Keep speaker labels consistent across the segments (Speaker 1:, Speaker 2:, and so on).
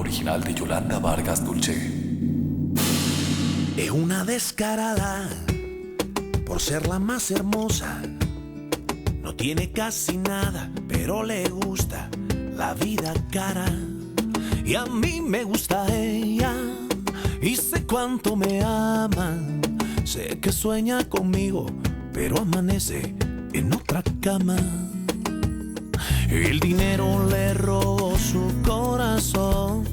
Speaker 1: original de Yolanda Vargas Dulce.
Speaker 2: Es una descarada por ser la más hermosa. No tiene casi nada, pero le gusta la vida cara. Y a mí me gusta ella y sé cuánto me ama. Sé que sueña conmigo, pero amanece en otra cama. El dinero le robó su corazón.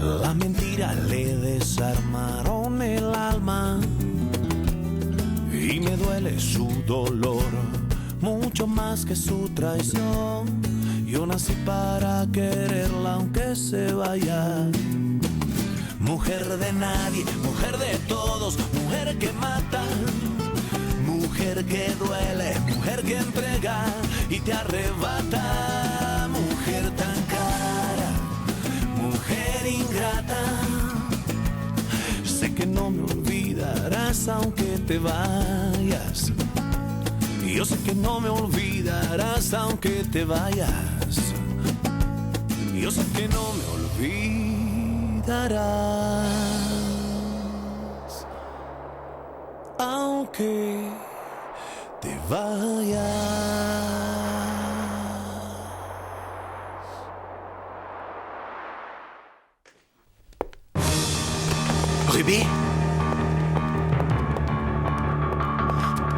Speaker 2: La mentira le desarmaron el alma. Y me duele su dolor, mucho más que su traición. Yo nací para quererla aunque se vaya. Mujer de nadie, mujer de todos, mujer que mata. Mujer que duele, mujer que entrega y te arrebata. Mujer tan cara, mujer ingrata. Sé que no me olvidarás aunque te vayas. Yo sé que no me olvidarás aunque te vayas. Yo sé que no me olvidarás aunque te vayas.
Speaker 3: Ruby?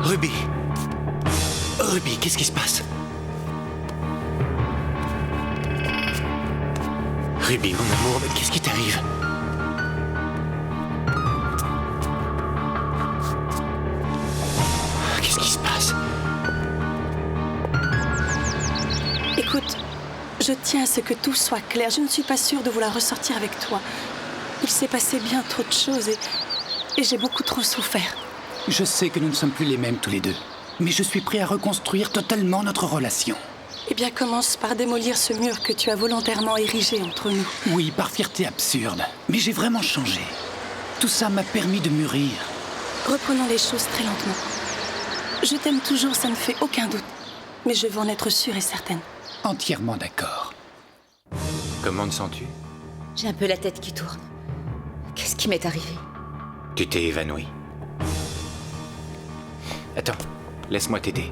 Speaker 3: Ruby? Ruby, qu'est-ce qui se passe? Ruby, mon amour, mais qu'est-ce qui t'arrive? Qu'est-ce qui se passe?
Speaker 4: Écoute, je tiens à ce que tout soit clair. Je ne suis pas sûre de vouloir ressortir avec toi. Il s'est passé bien trop de choses et j'ai beaucoup trop souffert.
Speaker 5: Je sais que nous ne sommes plus les mêmes tous les deux, mais je suis prêt à reconstruire totalement notre relation.
Speaker 4: Eh bien, commence par démolir ce mur que tu as volontairement érigé entre nous.
Speaker 5: Oui, par fierté absurde, mais j'ai vraiment changé. Tout ça m'a permis de mûrir.
Speaker 4: Reprenons les choses très lentement. Je t'aime toujours, ça ne fait aucun doute. Mais je veux en être sûre et certaine.
Speaker 5: Entièrement d'accord.
Speaker 3: Comment te sens-tu?
Speaker 6: J'ai un peu la tête qui tourne. Qu'est-ce qui m'est arrivé?
Speaker 3: Tu t'es évanoui. Attends, laisse-moi t'aider.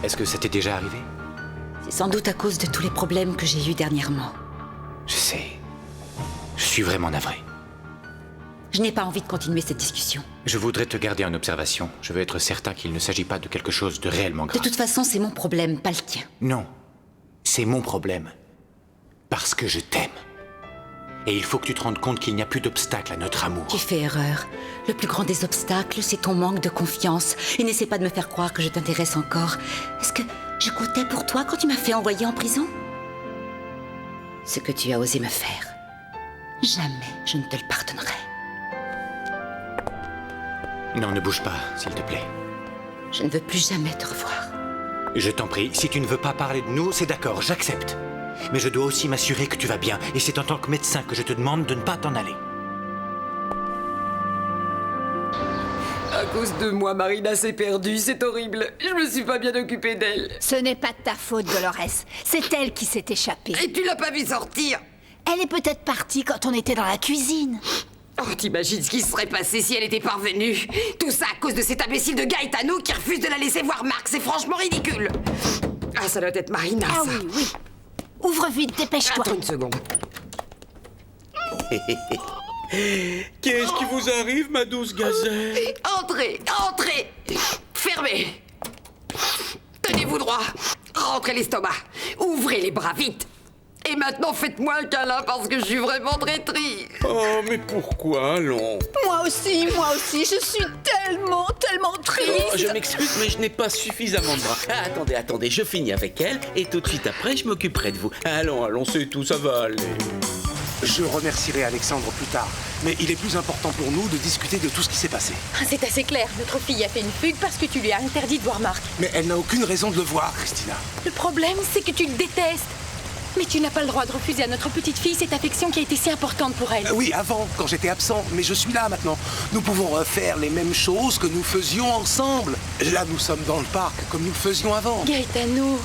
Speaker 3: Est-ce que ça t'est déjà arrivé?
Speaker 6: C'est sans doute à cause de tous les problèmes que j'ai eus dernièrement.
Speaker 3: Je sais. Je suis vraiment navré.
Speaker 6: Je n'ai pas envie de continuer cette discussion.
Speaker 3: Je voudrais te garder en observation. Je veux être certain qu'il ne s'agit pas de quelque chose de réellement
Speaker 6: De
Speaker 3: grave.
Speaker 6: toute façon, c'est mon problème, pas le tien.
Speaker 3: Non. C'est mon problème. Parce que je t'aime. Et il faut que tu te rendes compte qu'il n'y a plus d'obstacle à notre amour.
Speaker 6: Tu fais erreur. Le plus grand des obstacles, c'est ton manque de confiance. Et n'essaie pas de me faire croire que je t'intéresse encore. Est-ce que je comptais pour toi quand tu m'as fait envoyer en prison? Ce que tu as osé me faire, jamais je ne te le pardonnerai.
Speaker 3: Non, ne bouge pas, s'il te plaît.
Speaker 6: Je ne veux plus jamais te revoir.
Speaker 3: Je t'en prie, si tu ne veux pas parler de nous, c'est d'accord, j'accepte. Mais je dois aussi m'assurer que tu vas bien. Et c'est en tant que médecin que je te demande de ne pas t'en aller.
Speaker 7: À cause de moi, Marina s'est perdue, c'est horrible. Je me suis pas bien occupée d'elle.
Speaker 8: Ce n'est pas de ta faute, Dolores. C'est elle qui s'est échappée.
Speaker 7: Et tu l'as pas vue sortir?
Speaker 8: Elle est peut-être partie quand on était dans la cuisine.
Speaker 7: Oh, t'imagines ce qui serait passé si elle était parvenue? Tout ça à cause de cet imbécile de Gaetano qui refuse de la laisser voir Marc. C'est franchement ridicule. Ah, ça doit être Marina,
Speaker 8: Ah
Speaker 7: ça.
Speaker 8: oui, oui. Ouvre vite, dépêche-toi.
Speaker 7: Attends une seconde.
Speaker 9: Qu'est-ce qui vous arrive, ma douce gazelle?
Speaker 7: Entrez, entrez. Fermez. Tenez-vous droit. Rentrez l'estomac. Ouvrez les bras vite. Et maintenant, faites-moi un câlin parce que je suis vraiment très triste.
Speaker 9: Oh, mais pourquoi, allons?
Speaker 8: Moi aussi, je suis tellement triste.
Speaker 9: Oh, je m'excuse, mais je n'ai pas suffisamment de bras. Ah, attendez, je finis avec elle, et tout de suite après, je m'occuperai de vous. Allons, c'est tout, ça va aller.
Speaker 2: Je remercierai Alexandre plus tard, mais il est plus important pour nous de discuter de tout ce qui s'est passé.
Speaker 4: C'est assez clair. Notre fille a fait une fugue parce que tu lui as interdit de voir Marc.
Speaker 2: Mais elle n'a aucune raison de le voir, Christina.
Speaker 4: Le problème, c'est que tu le détestes. Mais tu n'as pas le droit de refuser à notre petite fille cette affection qui a été si importante pour elle.
Speaker 2: Oui, avant, quand j'étais absent, mais je suis là maintenant. Nous pouvons refaire les mêmes choses que nous faisions ensemble. Là, nous sommes dans le parc, comme nous le faisions avant.
Speaker 4: Gaetano,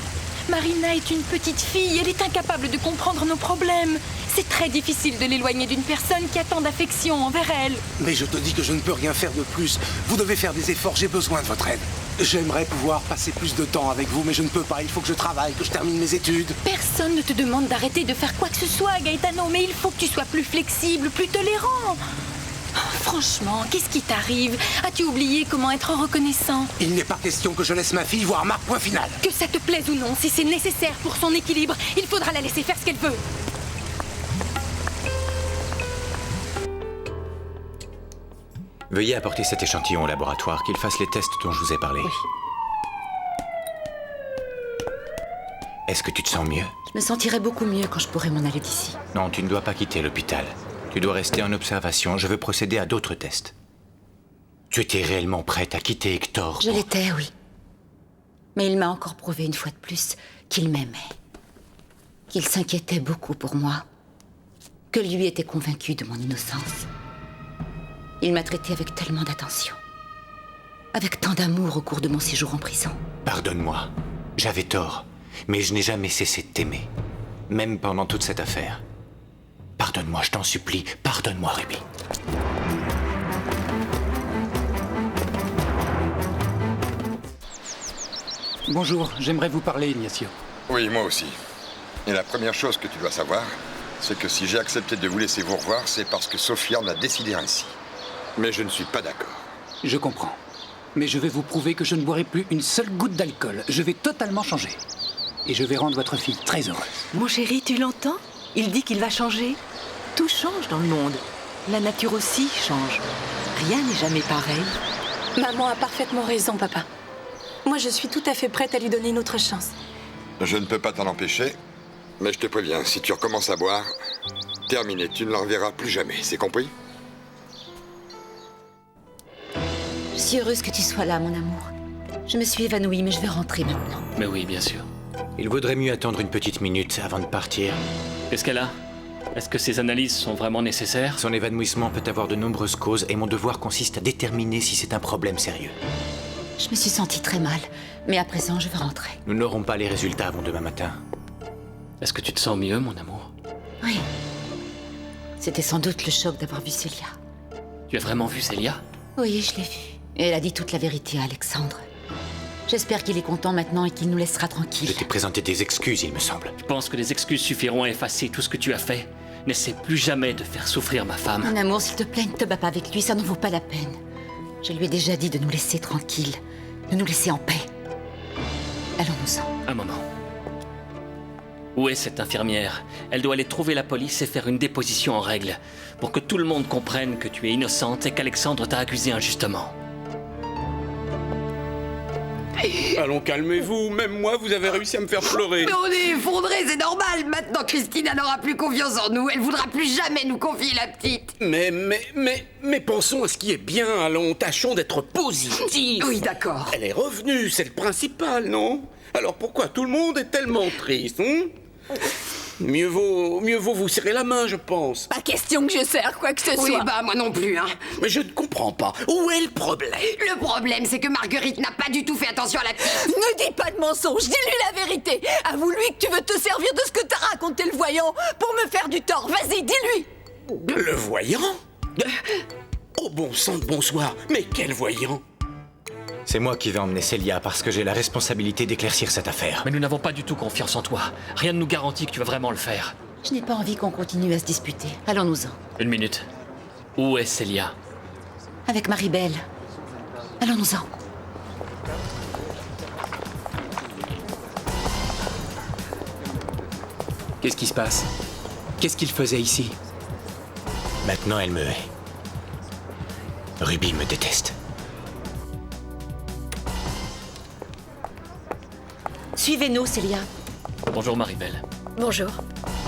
Speaker 8: Marina est une petite fille, elle est incapable de comprendre nos problèmes. C'est très difficile de l'éloigner d'une personne qui a tant d'affection envers elle.
Speaker 10: Mais je te dis que je ne peux rien faire de plus. Vous devez faire des efforts, j'ai besoin de votre aide. J'aimerais pouvoir passer plus de temps avec vous, mais je ne peux pas. Il faut que je travaille, que je termine mes études.
Speaker 8: Personne ne te demande d'arrêter de faire quoi que ce soit, Gaetano, mais il faut que tu sois plus flexible, plus tolérant. Oh, franchement, qu'est-ce qui t'arrive? As-tu oublié comment être reconnaissant?
Speaker 10: Il n'est pas question que je laisse ma fille voir Marc, point final.
Speaker 8: Que ça te plaise ou non, si c'est nécessaire pour son équilibre, il faudra la laisser faire ce qu'elle veut.
Speaker 3: Veuillez apporter cet échantillon au laboratoire, qu'il fasse les tests dont je vous ai parlé.
Speaker 6: Oui.
Speaker 3: Est-ce que tu te sens mieux?
Speaker 6: Je me sentirai beaucoup mieux quand je pourrai m'en aller d'ici.
Speaker 3: Non, tu ne dois pas quitter l'hôpital. Tu dois rester en observation. Je veux procéder à d'autres tests. Tu étais réellement prête à quitter Hector?
Speaker 6: Je l'étais, oui. Mais il m'a encore prouvé une fois de plus qu'il m'aimait. Qu'il s'inquiétait beaucoup pour moi. Que lui était convaincu de mon innocence. Il m'a traité avec tellement d'attention. Avec tant d'amour au cours de mon séjour en prison.
Speaker 3: Pardonne-moi. J'avais tort. Mais je n'ai jamais cessé de t'aimer. Même pendant toute cette affaire. Pardonne-moi, je t'en supplie. Pardonne-moi, Ruby.
Speaker 5: Bonjour, j'aimerais vous parler, Ignacio.
Speaker 11: Oui, moi aussi. Et la première chose que tu dois savoir, c'est que si j'ai accepté de vous laisser vous revoir, c'est parce que Sophia en a décidé ainsi. Mais je ne suis pas d'accord.
Speaker 5: Je comprends. Mais je vais vous prouver que je ne boirai plus une seule goutte d'alcool. Je vais totalement changer. Et je vais rendre votre fille très heureuse.
Speaker 12: Mon chéri, tu l'entends? Il dit qu'il va changer. Tout change dans le monde. La nature aussi change. Rien n'est jamais pareil.
Speaker 4: Maman a parfaitement raison, papa. Moi, je suis tout à fait prête à lui donner une autre chance.
Speaker 11: Je ne peux pas t'en empêcher, mais je te préviens, si tu recommences à boire, terminé, tu ne la reverras plus jamais, c'est compris?
Speaker 6: Je suis heureuse que tu sois là, mon amour. Je me suis évanouie, mais je vais rentrer maintenant.
Speaker 3: Mais oui, bien sûr. Il vaudrait mieux attendre une petite minute avant de partir.
Speaker 13: Qu'est-ce qu'elle a? Est-ce que ces analyses sont vraiment nécessaires?
Speaker 3: Son évanouissement peut avoir de nombreuses causes et mon devoir consiste à déterminer si c'est un problème sérieux.
Speaker 6: Je me suis sentie très mal, mais à présent, je vais rentrer.
Speaker 3: Nous n'aurons pas les résultats avant demain matin.
Speaker 13: Est-ce que tu te sens mieux, mon amour?
Speaker 6: Oui. C'était sans doute le choc d'avoir vu Célia.
Speaker 13: Tu as vraiment vu Célia?
Speaker 6: Oui, je l'ai vue. Et elle a dit toute la vérité à Alexandre. J'espère qu'il est content maintenant et qu'il nous laissera tranquilles.
Speaker 3: Je t'ai présenté des excuses, il me semble.
Speaker 13: Je pense que les excuses suffiront à effacer tout ce que tu as fait. N'essaie plus jamais de faire souffrir ma femme.
Speaker 6: Mon amour, s'il te plaît, ne te bats pas avec lui, ça n'en vaut pas la peine. Je lui ai déjà dit de nous laisser tranquilles, de nous laisser en paix. Allons-nous-en.
Speaker 13: Un moment. Où est cette infirmière? Elle doit aller trouver la police et faire une déposition en règle, pour que tout le monde comprenne que tu es innocente et qu'Alexandre t'a accusé injustement.
Speaker 9: Allons, calmez-vous. Même moi, vous avez réussi à me faire pleurer.
Speaker 7: Mais on est effondrés, c'est normal. Maintenant, Christina n'aura plus confiance en nous. Elle voudra plus jamais nous confier la petite.
Speaker 9: Mais pensons à ce qui est bien. Allons, tâchons d'être positifs.
Speaker 7: Oui, d'accord.
Speaker 9: Elle est revenue, c'est le principal, non? Alors pourquoi tout le monde est tellement triste, Mieux vaut vous serrer la main, je pense.
Speaker 8: Pas question que je serre quoi que ce soit.
Speaker 7: Oui, bah moi non plus, hein.
Speaker 9: Mais je ne comprends pas. Où est le problème?
Speaker 7: Le problème, c'est que Marguerite n'a pas du tout fait attention à la petite.
Speaker 8: Ne dis pas de mensonges, dis-lui la vérité. Avoue-lui que tu veux te servir de ce que t'as raconté le voyant pour me faire du tort. Vas-y, dis-lui.
Speaker 9: Le voyant? Oh bon sang de bonsoir. Mais quel voyant?
Speaker 3: C'est moi qui vais emmener Célia parce que j'ai la responsabilité d'éclaircir cette affaire.
Speaker 13: Mais nous n'avons pas du tout confiance en toi. Rien ne nous garantit que tu vas vraiment le faire.
Speaker 6: Je n'ai pas envie qu'on continue à se disputer. Allons-nous-en.
Speaker 13: Une minute. Où est Célia?
Speaker 6: Avec Marie-Belle. Allons-nous-en.
Speaker 5: Qu'est-ce qui se passe? Qu'est-ce qu'il faisait ici?
Speaker 3: Maintenant, elle me hait. Ruby me déteste.
Speaker 6: Suivez-nous, Célia.
Speaker 13: Bonjour, Marie-Belle.
Speaker 14: Bonjour.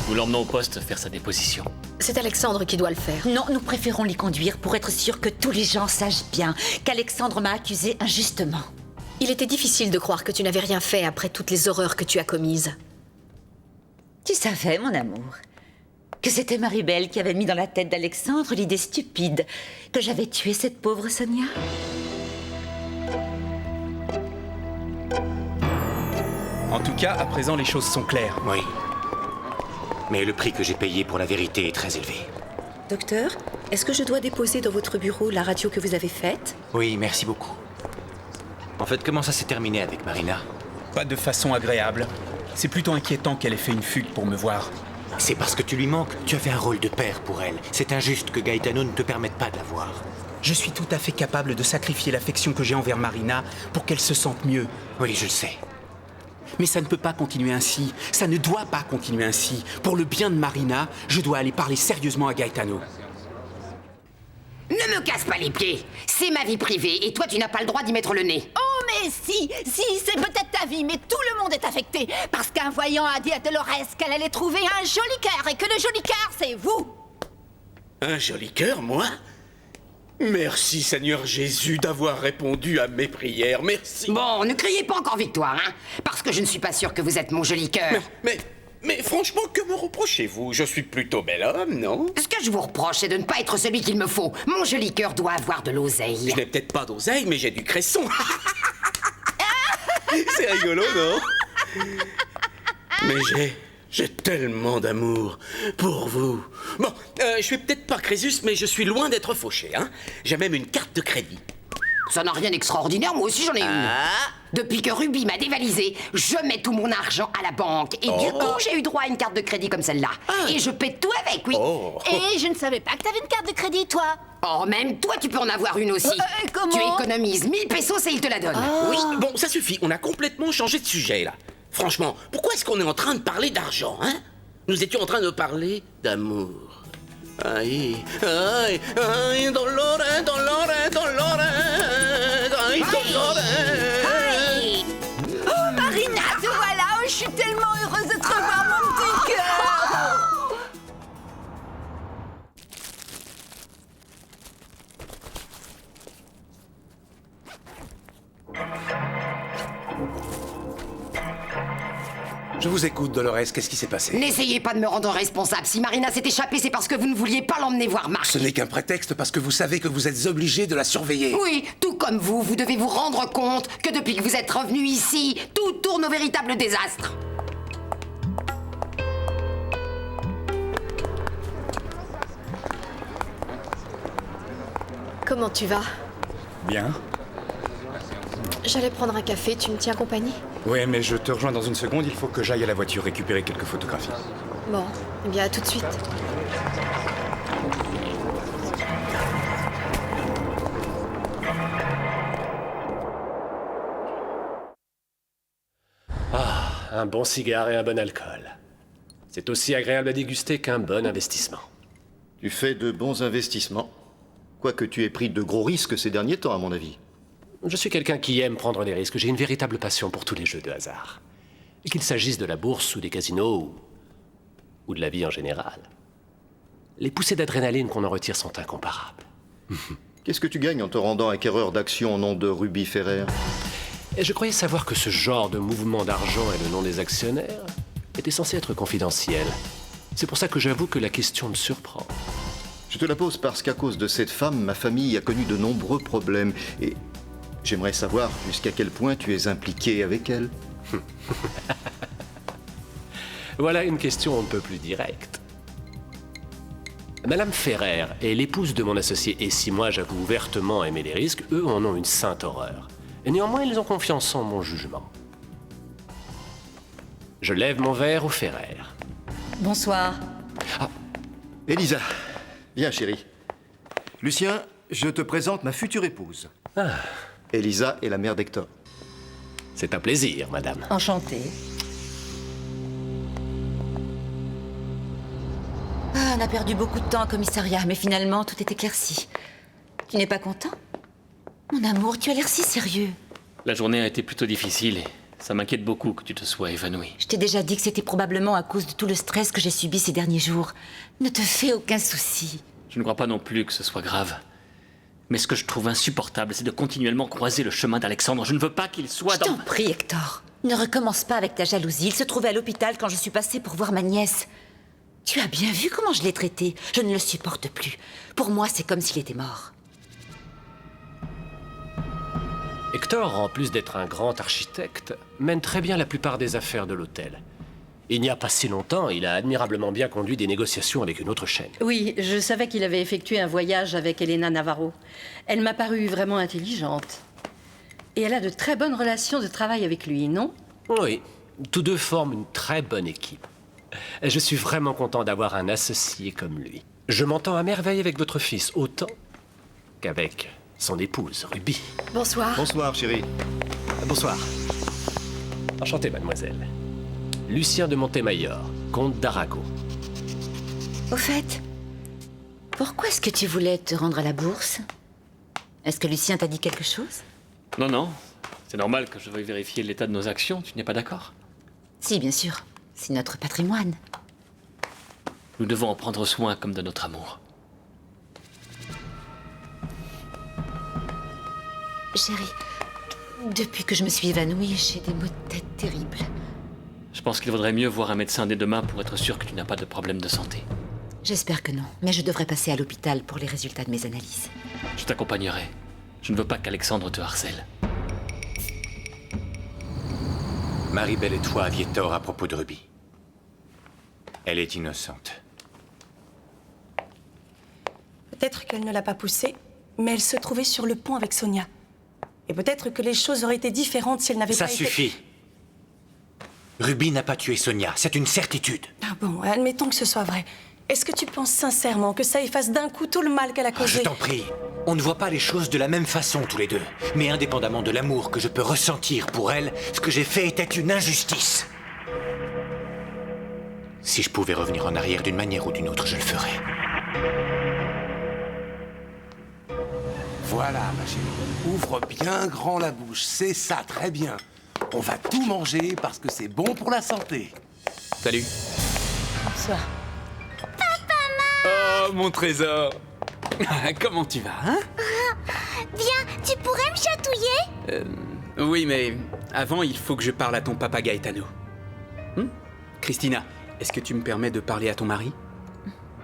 Speaker 13: Nous l'emmenons au poste faire sa déposition.
Speaker 14: C'est Alexandre qui doit le faire.
Speaker 6: Non, nous préférons l'y conduire pour être sûrs que tous les gens sachent bien qu'Alexandre m'a accusé injustement.
Speaker 14: Il était difficile de croire que tu n'avais rien fait après toutes les horreurs que tu as commises.
Speaker 6: Tu savais, mon amour, que c'était Marie-Belle qui avait mis dans la tête d'Alexandre l'idée stupide que j'avais tué cette pauvre Sonia.
Speaker 15: En tout cas, à présent, les choses sont claires.
Speaker 3: Oui. Mais le prix que j'ai payé pour la vérité est très élevé.
Speaker 6: Docteur, est-ce que je dois déposer dans votre bureau la radio que vous avez faite?
Speaker 3: Oui, merci beaucoup. En fait, comment ça s'est terminé avec Marina?
Speaker 15: Pas de façon agréable. C'est plutôt inquiétant qu'elle ait fait une fugue pour me voir.
Speaker 3: C'est parce que tu lui manques. Tu avais un rôle de père pour elle. C'est injuste que Gaetano ne te permette pas de la voir.
Speaker 15: Je suis tout à fait capable de sacrifier l'affection que j'ai envers Marina pour qu'elle se sente mieux.
Speaker 3: Oui, je le sais.
Speaker 15: Mais ça ne peut pas continuer ainsi. Ça ne doit pas continuer ainsi. Pour le bien de Marina, je dois aller parler sérieusement à Gaetano.
Speaker 7: Ne me casse pas les pieds. C'est ma vie privée et toi, tu n'as pas le droit d'y mettre le nez.
Speaker 8: Oh, mais si, c'est peut-être ta vie, mais tout le monde est affecté. Parce qu'un voyant a dit à Dolores qu'elle allait trouver un joli cœur et que le joli cœur, c'est vous.
Speaker 9: Un joli cœur, moi? Merci, Seigneur Jésus, d'avoir répondu à mes prières. Merci.
Speaker 7: Bon, ne criez pas encore victoire, hein, parce que je ne suis pas sûr que vous êtes mon joli cœur.
Speaker 9: Mais franchement, que me reprochez-vous? Je suis plutôt bel homme, non?
Speaker 7: Ce que je vous reproche, c'est de ne pas être celui qu'il me faut. Mon joli cœur doit avoir de l'oseille.
Speaker 9: Je n'ai peut-être pas d'oseille, mais j'ai du cresson. C'est rigolo, non? Mais j'ai tellement d'amour pour vous. Bon, je suis peut-être pas Crésus, mais je suis loin d'être fauché, hein. J'ai même une carte de crédit.
Speaker 7: Ça n'a rien d'extraordinaire, moi aussi j'en ai une. Depuis que Ruby m'a dévalisé, je mets tout mon argent à la banque. Et du coup, j'ai eu droit à une carte de crédit comme celle-là. Et je paie tout avec, oui.
Speaker 8: Et je ne savais pas que t'avais une carte de crédit, toi.
Speaker 7: Oh, même toi, tu peux en avoir une aussi.
Speaker 8: Comment?
Speaker 7: Tu économises 1000 pesos et il te la donne.
Speaker 9: Oui, bon, ça suffit. On a complètement changé de sujet, là. Franchement, pourquoi est-ce qu'on est en train de parler d'argent, hein? Nous étions en train de parler d'amour. Aïe, aïe, aïe, dolore, dolore, dolore, aïe, dolore.
Speaker 8: Aïe. Oh, Marina, te voilà. Oh, je suis tellement heureuse de te revoir, mon petit cœur.
Speaker 10: Je vous écoute, Dolores, qu'est-ce qui s'est passé?
Speaker 7: N'essayez pas de me rendre responsable. Si Marina s'est échappée, c'est parce que vous ne vouliez pas l'emmener voir Marc.
Speaker 10: Ce n'est qu'un prétexte parce que vous savez que vous êtes obligé de la surveiller.
Speaker 7: Oui, tout comme vous, vous devez vous rendre compte que depuis que vous êtes revenu ici, tout tourne au véritable désastre.
Speaker 14: Comment tu vas?
Speaker 16: Bien.
Speaker 14: J'allais prendre un café, tu me tiens compagnie?
Speaker 16: Ouais, mais je te rejoins dans une seconde, il faut que j'aille à la voiture récupérer quelques photographies.
Speaker 14: Bon, eh bien à tout de suite.
Speaker 17: Ah, un bon cigare et un bon alcool. C'est aussi agréable à déguster qu'un bon investissement.
Speaker 18: Tu fais de bons investissements. Quoique tu aies pris de gros risques ces derniers temps, à mon avis.
Speaker 17: Je suis quelqu'un qui aime prendre des risques. J'ai une véritable passion pour tous les jeux de hasard. Qu'il s'agisse de la bourse ou des casinos ou de la vie en général. Les poussées d'adrénaline qu'on en retire sont incomparables.
Speaker 18: Qu'est-ce que tu gagnes en te rendant acquéreur d'actions au nom de Ruby Ferrer?
Speaker 17: Et je croyais savoir que ce genre de mouvement d'argent et le nom des actionnaires était censé être confidentiel. C'est pour ça que j'avoue que la question me surprend.
Speaker 18: Je te la pose parce qu'à cause de cette femme, ma famille a connu de nombreux problèmes. Et j'aimerais savoir jusqu'à quel point tu es impliqué avec elle.
Speaker 17: Voilà une question un peu plus directe. Madame Ferrer est l'épouse de mon associé, et si moi j'avoue ouvertement aimer les risques, eux en ont une sainte horreur. Et néanmoins, ils ont confiance en mon jugement. Je lève mon verre aux Ferrer.
Speaker 6: Bonsoir.
Speaker 18: Ah, Elisa, viens chérie. Lucien, je te présente ma future épouse.
Speaker 17: Ah.
Speaker 18: Elisa est la mère d'Hector.
Speaker 17: C'est un plaisir, madame.
Speaker 6: Enchantée. Ah, on a perdu beaucoup de temps au commissariat, mais finalement, tout est éclairci. Tu n'es pas content? Mon amour, tu as l'air si sérieux.
Speaker 13: La journée a été plutôt difficile et ça m'inquiète beaucoup que tu te sois évanoui.
Speaker 6: Je t'ai déjà dit que c'était probablement à cause de tout le stress que j'ai subi ces derniers jours. Ne te fais aucun souci.
Speaker 13: Je ne crois pas non plus que ce soit grave. Mais ce que je trouve insupportable, c'est de continuellement croiser le chemin d'Alexandre. Je ne veux pas qu'il soit dans...
Speaker 6: Je t'en prie, Hector. Ne recommence pas avec ta jalousie. Il se trouvait à l'hôpital quand je suis passée pour voir ma nièce. Tu as bien vu comment je l'ai traité. Je ne le supporte plus. Pour moi, c'est comme s'il était mort.
Speaker 17: Hector, en plus d'être un grand architecte, mène très bien la plupart des affaires de l'hôtel. Il n'y a pas si longtemps, il a admirablement bien conduit des négociations avec une autre chaîne.
Speaker 19: Oui, je savais qu'il avait effectué un voyage avec Elena Navarro. Elle m'a paru vraiment intelligente. Et elle a de très bonnes relations de travail avec lui, non?
Speaker 17: Oui, tous deux forment une très bonne équipe. Je suis vraiment content d'avoir un associé comme lui. Je m'entends à merveille avec votre fils, autant qu'avec son épouse, Ruby.
Speaker 14: Bonsoir.
Speaker 18: Bonsoir, chérie.
Speaker 17: Bonsoir. Enchanté, mademoiselle. Lucien de Montemayor, comte d'Arago.
Speaker 6: Au fait, pourquoi est-ce que tu voulais te rendre à la bourse? Est-ce que Lucien t'a dit quelque chose?
Speaker 13: Non, non. C'est normal que je veuille vérifier l'état de nos actions, tu n'es pas d'accord?
Speaker 6: Si, bien sûr. C'est notre patrimoine.
Speaker 13: Nous devons en prendre soin comme de notre amour.
Speaker 6: Chérie, depuis que je me suis évanouie, j'ai des maux de tête terribles.
Speaker 13: Je pense qu'il vaudrait mieux voir un médecin dès demain pour être sûr que tu n'as pas de problème de santé.
Speaker 6: J'espère que non, mais je devrais passer à l'hôpital pour les résultats de mes analyses.
Speaker 13: Je t'accompagnerai. Je ne veux pas qu'Alexandre te harcèle.
Speaker 3: Maribel et toi aviez tort à propos de Ruby. Elle est innocente.
Speaker 4: Peut-être qu'elle ne l'a pas poussée, mais elle se trouvait sur le pont avec Sonia. Et peut-être que les choses auraient été différentes si elle n'avait pas été...
Speaker 3: Ça suffit. Ruby n'a pas tué Sonia, c'est une certitude.
Speaker 4: Ah bon, admettons que ce soit vrai. Est-ce que tu penses sincèrement que ça efface d'un coup tout le mal qu'elle a causé?
Speaker 3: Je t'en prie. On ne voit pas les choses de la même façon tous les deux. Mais indépendamment de l'amour que je peux ressentir pour elle, ce que j'ai fait était une injustice. Si je pouvais revenir en arrière d'une manière ou d'une autre, je le ferais.
Speaker 10: Voilà, ma chérie. Ouvre bien grand la bouche. C'est ça, très bien. On va tout manger parce que c'est bon pour la santé.
Speaker 15: Salut.
Speaker 4: Bonsoir.
Speaker 15: Oh, mon trésor. Comment tu vas, hein?
Speaker 20: Viens, tu pourrais me chatouiller?
Speaker 15: Oui, mais avant, il faut que je parle à ton papa Gaetano. Christina, est-ce que tu me permets de parler à ton mari?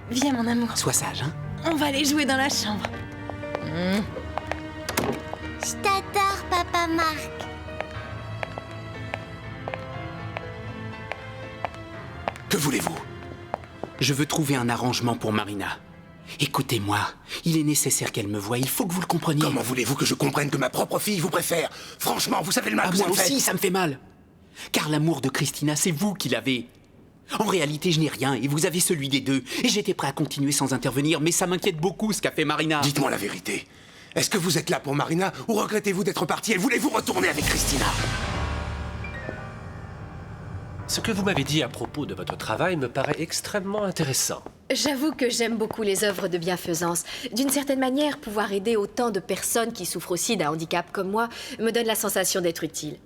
Speaker 8: Viens, mon amour.
Speaker 15: Sois sage, hein?
Speaker 8: On va aller jouer dans la chambre.
Speaker 20: Je t'adore, papa Marc.
Speaker 15: Que voulez-vous? Je veux trouver un arrangement pour Marina. Écoutez-moi, il est nécessaire qu'elle me voie, il faut que vous le compreniez.
Speaker 10: Comment voulez-vous que je comprenne que ma propre fille vous préfère? Franchement, vous savez le mal que ça me fait.
Speaker 15: Moi aussi, ça me fait mal. Car l'amour de Christina, c'est vous qui l'avez. En réalité, je n'ai rien, et vous avez celui des deux. Et j'étais prêt à continuer sans intervenir, mais ça m'inquiète beaucoup ce qu'a fait Marina.
Speaker 10: Dites-moi la vérité. Est-ce que vous êtes là pour Marina, ou regrettez-vous d'être parti et voulez-vous retourner avec Christina?
Speaker 17: Ce que vous m'avez dit à propos de votre travail me paraît extrêmement intéressant.
Speaker 14: J'avoue que j'aime beaucoup les œuvres de bienfaisance. D'une certaine manière, pouvoir aider autant de personnes qui souffrent aussi d'un handicap comme moi me donne la sensation d'être utile.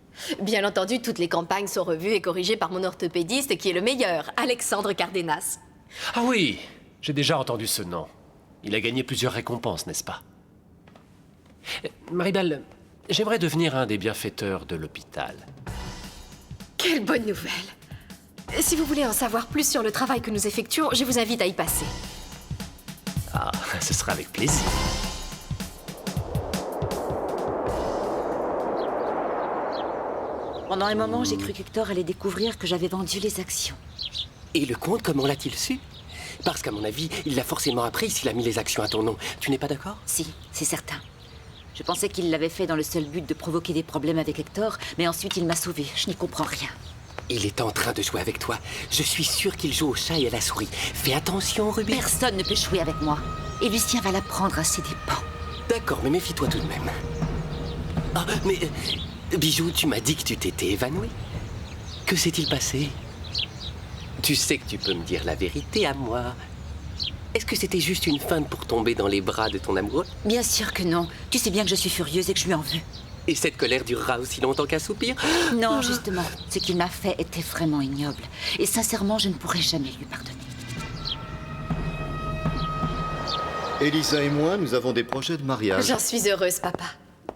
Speaker 14: Bien entendu, toutes les campagnes sont revues et corrigées par mon orthopédiste qui est le meilleur, Alexandre Cardenas.
Speaker 17: Ah oui, j'ai déjà entendu ce nom. Il a gagné plusieurs récompenses, n'est-ce pas? Maribel, j'aimerais devenir un des bienfaiteurs de l'hôpital.
Speaker 14: Quelle bonne nouvelle! Si vous voulez en savoir plus sur le travail que nous effectuons, je vous invite à y passer.
Speaker 17: Ah, ce sera avec plaisir.
Speaker 6: Pendant un moment, j'ai cru qu'Hector allait découvrir que j'avais vendu les actions.
Speaker 21: Et le comte, comment l'a-t-il su? Parce qu'à mon avis, il l'a forcément appris s'il a mis les actions à ton nom. Tu n'es pas d'accord?
Speaker 6: Si, c'est certain. Je pensais qu'il l'avait fait dans le seul but de provoquer des problèmes avec Hector, mais ensuite il m'a sauvée. Je n'y comprends rien.
Speaker 21: Il est en train de jouer avec toi. Je suis sûr qu'il joue au chat et à la souris. Fais attention, Ruby.
Speaker 6: Personne ne peut jouer avec moi. Et Lucien va l'apprendre à ses dépens.
Speaker 21: D'accord, mais méfie-toi tout de même. Ah, mais... Bijou, tu m'as dit que tu t'étais évanoui. Que s'est-il passé? Tu sais que tu peux me dire la vérité à moi. Est-ce que c'était juste une feinte pour tomber dans les bras de ton amoureux?
Speaker 6: Bien sûr que non. Tu sais bien que je suis furieuse et que je lui en veux.
Speaker 21: Et cette colère durera aussi longtemps qu'un soupir?
Speaker 6: Non, justement. Ce qu'il m'a fait était vraiment ignoble. Et sincèrement, je ne pourrai jamais lui pardonner.
Speaker 18: Elisa et moi, nous avons des projets de mariage.
Speaker 14: J'en suis heureuse, papa.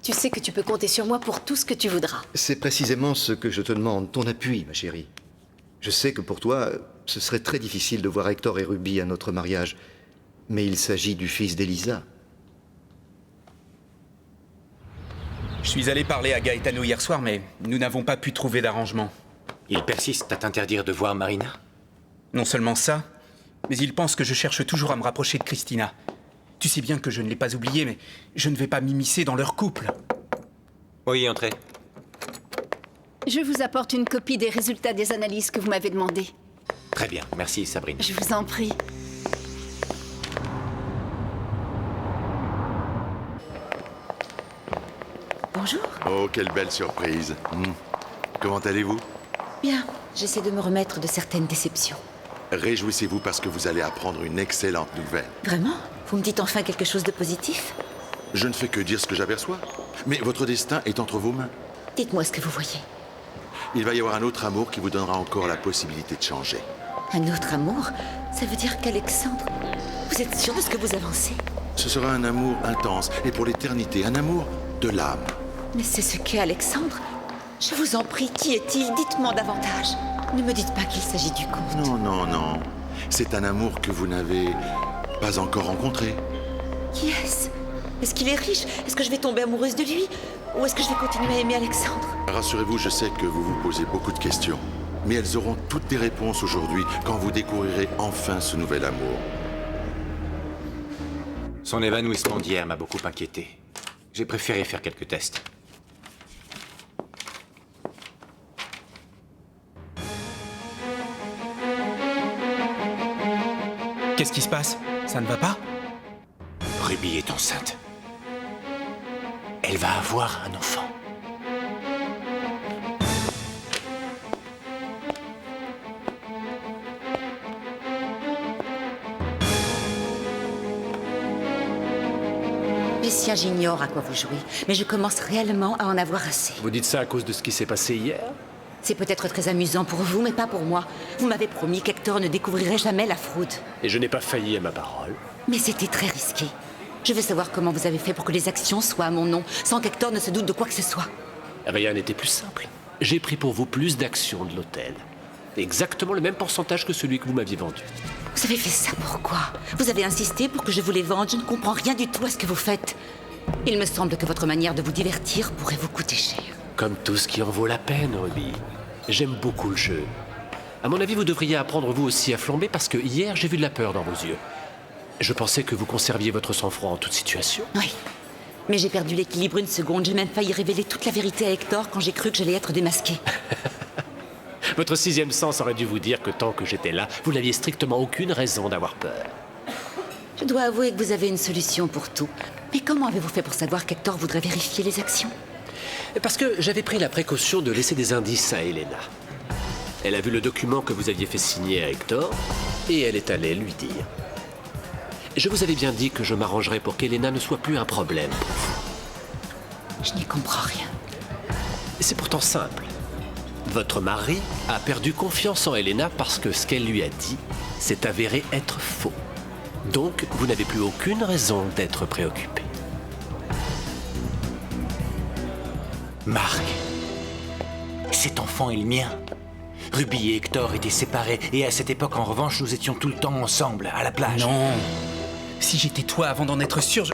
Speaker 14: Tu sais que tu peux compter sur moi pour tout ce que tu voudras.
Speaker 18: C'est précisément ce que je te demande, ton appui, ma chérie. Je sais que pour toi, ce serait très difficile de voir Hector et Ruby à notre mariage. Mais il s'agit du fils d'Elisa.
Speaker 16: Je suis allé parler à Gaetano hier soir, mais nous n'avons pas pu trouver d'arrangement.
Speaker 3: Il persiste à t'interdire de voir Marina?
Speaker 16: Non seulement ça, mais il pense que je cherche toujours à me rapprocher de Christina. Tu sais bien que je ne l'ai pas oublié, mais je ne vais pas m'immiscer dans leur couple.
Speaker 3: Oui, entrez.
Speaker 8: Je vous apporte une copie des résultats des analyses que vous m'avez demandées.
Speaker 3: Très bien, merci Sabrine.
Speaker 8: Je vous en prie.
Speaker 6: Bonjour.
Speaker 1: Oh, quelle belle surprise. Comment allez-vous?
Speaker 6: Bien, j'essaie de me remettre de certaines déceptions.
Speaker 1: Réjouissez-vous parce que vous allez apprendre une excellente nouvelle.
Speaker 6: Vraiment? Vous me dites enfin quelque chose de positif?
Speaker 1: Je ne fais que dire ce que j'aperçois. Mais votre destin est entre vos mains.
Speaker 6: Dites-moi ce que vous voyez.
Speaker 1: Il va y avoir un autre amour qui vous donnera encore la possibilité de changer.
Speaker 6: Un autre amour? Ça veut dire qu'Alexandre... Vous êtes sûr de ce que vous avancez?
Speaker 1: Ce sera un amour intense et pour l'éternité, un amour de l'âme.
Speaker 6: Mais c'est ce qu'est Alexandre. Je vous en prie, qui est-il? Dites-moi davantage. Ne me dites pas qu'il s'agit du comte.
Speaker 1: Non, non, non. C'est un amour que vous n'avez pas encore rencontré.
Speaker 6: Qui est-ce? Est-ce qu'il est riche? Est-ce que je vais tomber amoureuse de lui? Ou est-ce que je vais continuer à aimer Alexandre?
Speaker 1: Rassurez-vous, je sais que vous vous posez beaucoup de questions. Mais elles auront toutes des réponses aujourd'hui quand vous découvrirez enfin ce nouvel amour.
Speaker 3: Son évanouissement d'hier m'a beaucoup inquiété. J'ai préféré faire quelques tests.
Speaker 16: Qu'est-ce qui se passe? Ça ne va pas?
Speaker 3: Ruby est enceinte. Elle va avoir un enfant.
Speaker 6: Lucien, j'ignore à quoi vous jouez, mais je commence réellement à en avoir assez.
Speaker 17: Vous dites ça à cause de ce qui s'est passé hier?
Speaker 6: C'est peut-être très amusant pour vous, mais pas pour moi. Vous m'avez promis qu'Hector ne découvrirait jamais la fraude.
Speaker 17: Et je n'ai pas failli à ma parole.
Speaker 6: Mais c'était très risqué. Je veux savoir comment vous avez fait pour que les actions soient à mon nom, sans qu'Hector ne se doute de quoi que ce soit.
Speaker 17: Rien n'était plus simple. J'ai pris pour vous plus d'actions de l'hôtel. Exactement le même pourcentage que celui que vous m'aviez vendu.
Speaker 6: Vous avez fait ça pourquoi? Vous avez insisté pour que je vous les vende. Je ne comprends rien du tout à ce que vous faites. Il me semble que votre manière de vous divertir pourrait vous coûter cher.
Speaker 17: Comme tout ce qui en vaut la peine, Ruby. J'aime beaucoup le jeu. À mon avis, vous devriez apprendre vous aussi à flamber parce que hier, j'ai vu de la peur dans vos yeux. Je pensais que vous conserviez votre sang-froid en toute situation.
Speaker 6: Oui. Mais j'ai perdu l'équilibre une seconde. J'ai même failli révéler toute la vérité à Hector quand j'ai cru que j'allais être démasquée.
Speaker 17: Votre sixième sens aurait dû vous dire que tant que j'étais là, vous n'aviez strictement aucune raison d'avoir peur.
Speaker 6: Je dois avouer que vous avez une solution pour tout. Mais comment avez-vous fait pour savoir qu'Hector voudrait vérifier les actions?
Speaker 17: Parce que j'avais pris la précaution de laisser des indices à Elena. Elle a vu le document que vous aviez fait signer à Hector, et elle est allée lui dire. Je vous avais bien dit que je m'arrangerais pour qu'Elena ne soit plus un problème pour vous.
Speaker 6: Je n'y comprends rien.
Speaker 17: C'est pourtant simple. Votre mari a perdu confiance en Elena parce que ce qu'elle lui a dit s'est avéré être faux. Donc, vous n'avez plus aucune raison d'être préoccupé.
Speaker 3: Marc, cet enfant est le mien. Ruby et Hector étaient séparés et à cette époque, en revanche, nous étions tout le temps ensemble, à la plage.
Speaker 16: Non. Si j'étais toi avant d'en être sûr,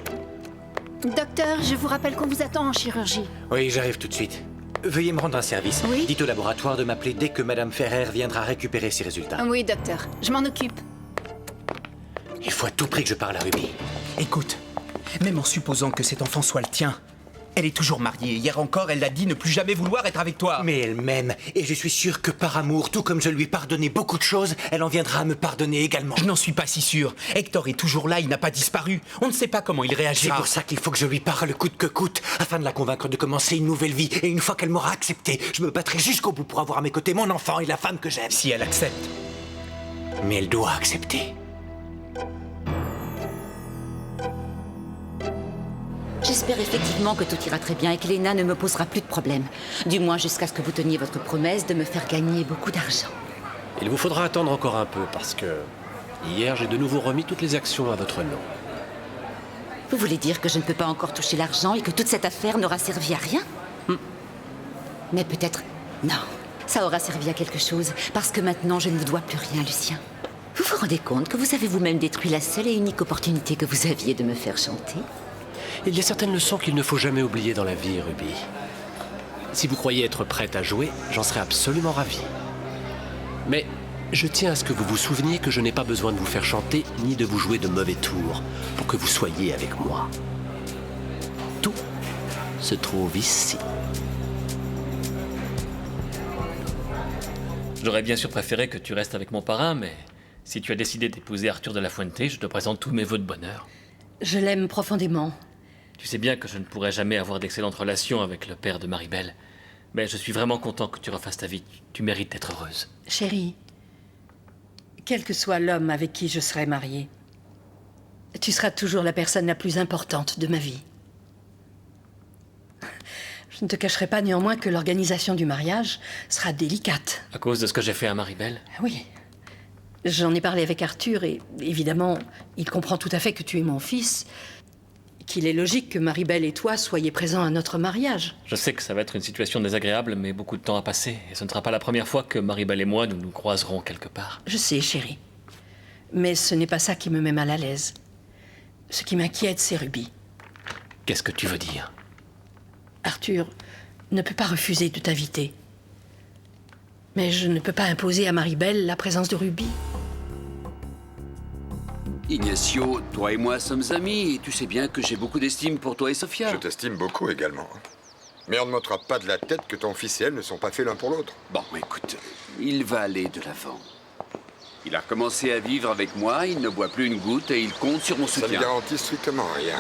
Speaker 8: Docteur, je vous rappelle qu'on vous attend en chirurgie.
Speaker 3: Oui, j'arrive tout de suite. Veuillez me rendre un service.
Speaker 8: Oui.
Speaker 3: Dites au laboratoire de m'appeler dès que Madame Ferrer viendra récupérer ses résultats.
Speaker 8: Oui, docteur. Je m'en occupe.
Speaker 3: Il faut à tout prix que je parle à Ruby.
Speaker 16: Écoute, même en supposant que cet enfant soit le tien, elle est toujours mariée. Hier encore, elle a dit ne plus jamais vouloir être avec toi.
Speaker 3: Mais elle m'aime, et je suis sûr que par amour, tout comme je lui ai pardonné beaucoup de choses, elle en viendra à me pardonner également.
Speaker 16: Je n'en suis pas si sûr. Hector est toujours là, il n'a pas disparu. On ne sait pas comment il réagira.
Speaker 3: C'est pour ça qu'il faut que je lui parle coûte que coûte, afin de la convaincre de commencer une nouvelle vie. Et une fois qu'elle m'aura accepté, je me battrai jusqu'au bout pour avoir à mes côtés mon enfant et la femme que j'aime.
Speaker 16: Si elle accepte.
Speaker 3: Mais elle doit accepter.
Speaker 6: J'espère effectivement que tout ira très bien et qu'Elena ne me posera plus de problèmes. Du moins jusqu'à ce que vous teniez votre promesse de me faire gagner beaucoup d'argent.
Speaker 17: Il vous faudra attendre encore un peu parce que hier, j'ai de nouveau remis toutes les actions à votre nom.
Speaker 6: Vous voulez dire que je ne peux pas encore toucher l'argent et que toute cette affaire n'aura servi à rien? Mais peut-être... Non, ça aura servi à quelque chose parce que maintenant je ne vous dois plus rien, Lucien. Vous vous rendez compte que vous avez vous-même détruit la seule et unique opportunité que vous aviez de me faire chanter?
Speaker 17: Il y a certaines leçons qu'il ne faut jamais oublier dans la vie, Ruby. Si vous croyez être prête à jouer, j'en serais absolument ravi. Mais je tiens à ce que vous vous souveniez que je n'ai pas besoin de vous faire chanter ni de vous jouer de mauvais tours pour que vous soyez avec moi. Tout se trouve ici.
Speaker 13: J'aurais bien sûr préféré que tu restes avec mon parrain, mais si tu as décidé d'épouser Arthur de la Fuente, je te présente tous mes vœux de bonheur.
Speaker 19: Je l'aime profondément.
Speaker 13: Tu sais bien que je ne pourrai jamais avoir d'excellentes relations avec le père de Maribel, mais je suis vraiment content que tu refasses ta vie. Tu mérites d'être heureuse.
Speaker 19: Chérie, quel que soit l'homme avec qui je serai mariée, tu seras toujours la personne la plus importante de ma vie. Je ne te cacherai pas néanmoins que l'organisation du mariage sera délicate.
Speaker 13: À cause de ce que j'ai fait à Maribel?
Speaker 19: Oui. J'en ai parlé avec Arthur et, évidemment, il comprend tout à fait que tu es mon fils, qu'il est logique que Maribel et toi soyez présents à notre mariage.
Speaker 13: Je sais que ça va être une situation désagréable, mais beaucoup de temps a passé, et ce ne sera pas la première fois que Maribel et moi nous nous croiserons quelque part.
Speaker 19: Je sais, chérie. Mais ce n'est pas ça qui me met mal à l'aise. Ce qui m'inquiète, c'est Ruby.
Speaker 13: Qu'est-ce que tu veux dire?
Speaker 19: Arthur ne peut pas refuser de t'inviter. Mais je ne peux pas imposer à Maribel la présence de Ruby.
Speaker 2: Ignacio, toi et moi sommes amis, et tu sais bien que j'ai beaucoup d'estime pour toi et Sofia.
Speaker 11: Je t'estime beaucoup également. Mais on ne m'ôtera pas de la tête que ton fils et elle ne sont pas faits l'un pour l'autre.
Speaker 2: Bon, écoute, il va aller de l'avant. Il a recommencé à vivre avec moi, il ne boit plus une goutte et il compte sur mon soutien.
Speaker 11: Ça ne garantit strictement rien.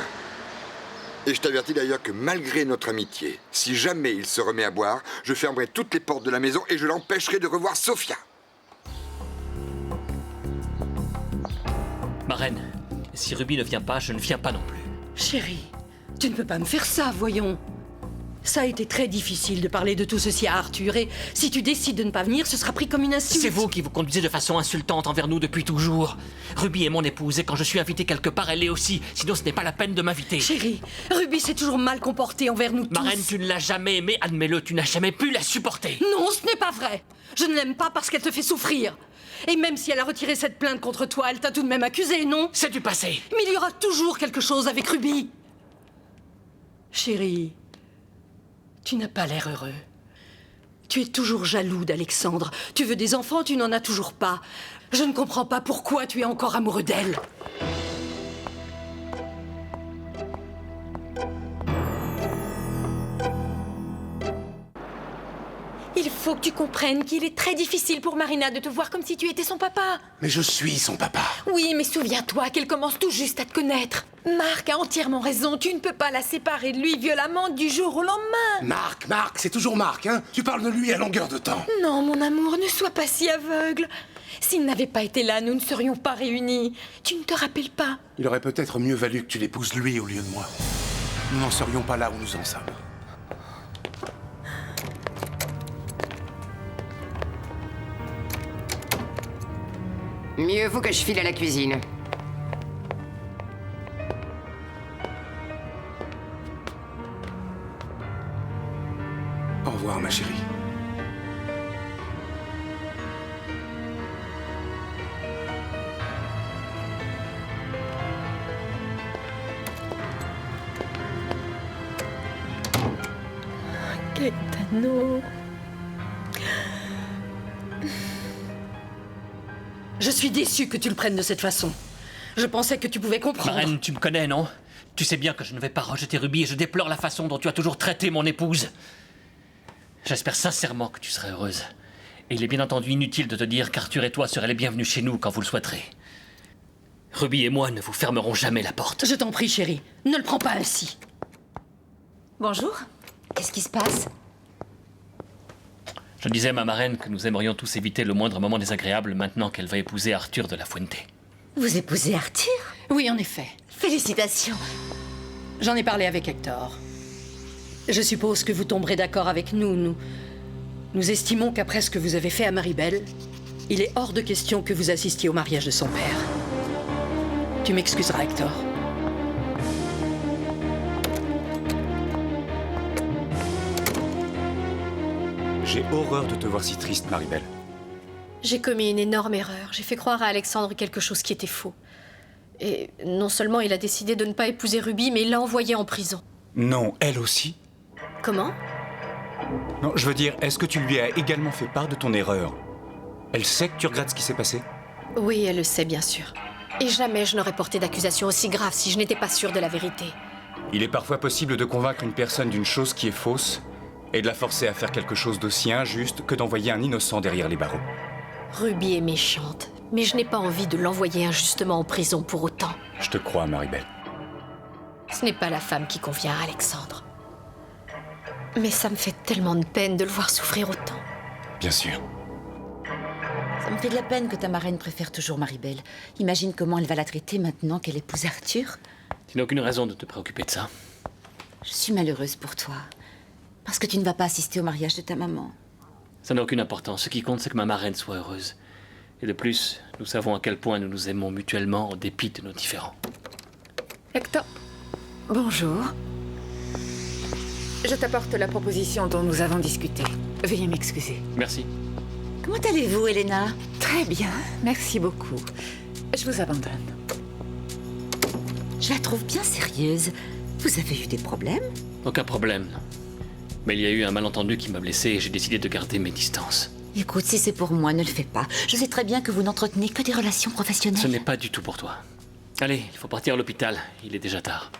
Speaker 11: Et je t'avertis d'ailleurs que malgré notre amitié, si jamais il se remet à boire, je fermerai toutes les portes de la maison et je l'empêcherai de revoir Sofia.
Speaker 13: Ma reine, si Ruby ne vient pas, je ne viens pas non plus.
Speaker 19: Chérie, tu ne peux pas me faire ça, voyons. Ça a été très difficile de parler de tout ceci à Arthur et si tu décides de ne pas venir, ce sera pris comme une insulte.
Speaker 13: C'est vous qui vous conduisez de façon insultante envers nous depuis toujours. Ruby est mon épouse et quand je suis invité quelque part, elle l'est aussi. Sinon, ce n'est pas la peine de m'inviter.
Speaker 19: Chérie, Ruby s'est toujours mal comportée envers nous tous.
Speaker 13: Ma reine, tu ne l'as jamais aimée, admets-le, tu n'as jamais pu la supporter.
Speaker 19: Non, ce n'est pas vrai. Je ne l'aime pas parce qu'elle te fait souffrir. Et même si elle a retiré cette plainte contre toi, elle t'a tout de même accusé, non?
Speaker 13: C'est du passé.
Speaker 19: Mais il y aura toujours quelque chose avec Ruby. Chérie, tu n'as pas l'air heureux. Tu es toujours jaloux d'Alexandre. Tu veux des enfants, tu n'en as toujours pas. Je ne comprends pas pourquoi tu es encore amoureux d'elle.
Speaker 8: Il faut que tu comprennes qu'il est très difficile pour Marina de te voir comme si tu étais son papa.
Speaker 10: Mais je suis son papa.
Speaker 8: Oui, mais souviens-toi qu'elle commence tout juste à te connaître. Marc a entièrement raison, tu ne peux pas la séparer de lui violemment du jour au lendemain.
Speaker 10: Marc, c'est toujours Marc, hein? Tu parles de lui à longueur de temps.
Speaker 8: Non, mon amour, ne sois pas si aveugle. S'il n'avait pas été là, nous ne serions pas réunis. Tu ne te rappelles pas?
Speaker 10: Il aurait peut-être mieux valu que tu l'épouses lui au lieu de moi. Nous n'en serions pas là où nous en sommes.
Speaker 7: Mieux vaut que je file à la cuisine.
Speaker 10: Au revoir, ma chérie.
Speaker 8: Gaetano.
Speaker 19: Je suis déçue que tu le prennes de cette façon. Je pensais que tu pouvais comprendre.
Speaker 13: Marraine, tu me connais, non? Tu sais bien que je ne vais pas rejeter Ruby et je déplore la façon dont tu as toujours traité mon épouse. J'espère sincèrement que tu seras heureuse. Et il est bien entendu inutile de te dire qu'Arthur et toi serez les bienvenus chez nous quand vous le souhaiterez. Ruby et moi ne vous fermerons jamais la porte.
Speaker 19: Je t'en prie, chérie, ne le prends pas ainsi.
Speaker 6: Bonjour. Qu'est-ce qui se passe?
Speaker 13: Je disais à ma marraine que nous aimerions tous éviter le moindre moment désagréable maintenant qu'elle va épouser Arthur de la Fuente.
Speaker 6: Vous épousez Arthur?
Speaker 19: Oui, en effet.
Speaker 6: Félicitations.
Speaker 19: J'en ai parlé avec Hector. Je suppose que vous tomberez d'accord avec nous. Nous estimons qu'après ce que vous avez fait à Maribel, il est hors de question que vous assistiez au mariage de son père. Tu m'excuseras, Hector.
Speaker 22: J'ai horreur de te voir si triste, Maribel.
Speaker 14: J'ai commis une énorme erreur. J'ai fait croire à Alexandre quelque chose qui était faux. Et non seulement il a décidé de ne pas épouser Ruby, mais il l'a envoyée en prison.
Speaker 22: Non, elle aussi.
Speaker 14: Comment?
Speaker 22: Non, je veux dire, est-ce que tu lui as également fait part de ton erreur? Elle sait que tu regrettes ce qui s'est passé?
Speaker 14: Oui, elle le sait, bien sûr. Et jamais je n'aurais porté d'accusation aussi grave si je n'étais pas sûre de la vérité.
Speaker 22: Il est parfois possible de convaincre une personne d'une chose qui est fausse et de la forcer à faire quelque chose d'aussi injuste que d'envoyer un innocent derrière les barreaux.
Speaker 14: Ruby est méchante, mais je n'ai pas envie de l'envoyer injustement en prison pour autant.
Speaker 22: Je te crois, Maribel.
Speaker 14: Ce n'est pas la femme qui convient à Alexandre. Mais ça me fait tellement de peine de le voir souffrir autant.
Speaker 22: Bien sûr.
Speaker 6: Ça me fait de la peine que ta marraine préfère toujours Maribel. Imagine comment elle va la traiter maintenant qu'elle épouse Arthur.
Speaker 13: Tu n'as aucune raison de te préoccuper de ça.
Speaker 6: Je suis malheureuse pour toi. Parce que tu ne vas pas assister au mariage de ta maman.
Speaker 13: Ça n'a aucune importance. Ce qui compte, c'est que ma marraine soit heureuse. Et de plus, nous savons à quel point nous nous aimons mutuellement en dépit de nos différends.
Speaker 5: Hector. Bonjour. Je t'apporte la proposition dont nous avons discuté. Veuillez m'excuser.
Speaker 13: Merci.
Speaker 6: Comment allez-vous, Elena?
Speaker 5: Très bien, merci beaucoup. Je vous abandonne.
Speaker 6: Je la trouve bien sérieuse. Vous avez eu des problèmes?
Speaker 13: Aucun problème. Mais il y a eu un malentendu qui m'a blessé et j'ai décidé de garder mes distances.
Speaker 6: Écoute, si c'est pour moi, ne le fais pas. Je sais très bien que vous n'entretenez que des relations professionnelles.
Speaker 13: Ce n'est pas du tout pour toi. Allez, il faut partir à l'hôpital. Il est déjà tard.